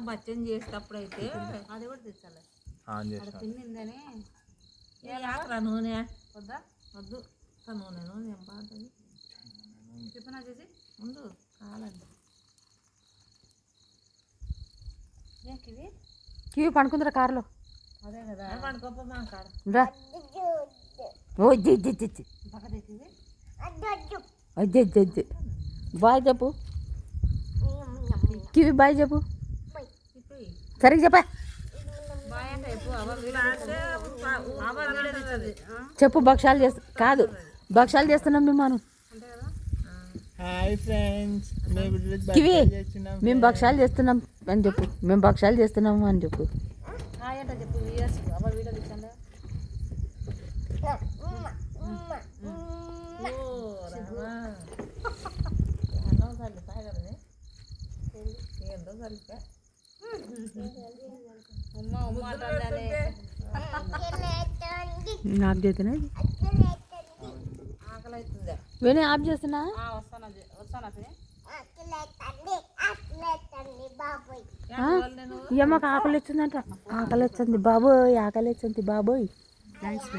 బచ్చం చేసేటప్పుడు అయితే అది కూడా తెచ్చాలి తిన్నిందని ఆకరా నూనె వద్దా వద్దు నూనె నూనె ఏం బాగుంటుంది చెప్పనా చేసి ముందు కాలండి కివి పండుకుందరా కారులో అదే కదా పండుకోపో మా కాడ అజ్జి బాయ్ చెప్పు కివి బాయ్ చెప్పు సరిగ్గా చెప్పా చెప్పు భక్షాలు చేస్తా కాదు భక్షాలు చేస్తున్నాం మేము మనం హాయ్ ఫ్రెండ్స్ కివి మేము భక్షాలు చేస్తున్నాం అని చెప్పు మేము భక్షాలు చేస్తున్నాము అని చెప్పు చెప్పు వీడియో తీసండి ఆఫ్ చేస్తున్నా ఆకలి అవుతుందా వేరే ఆఫ్ చేస్తున్నా ఏమో ఆకలి వచ్చిందంట ఆకలి వచ్చింది బాబోయ్ ఆకలి వచ్చింది బాబోయ్ థ్యాంక్స్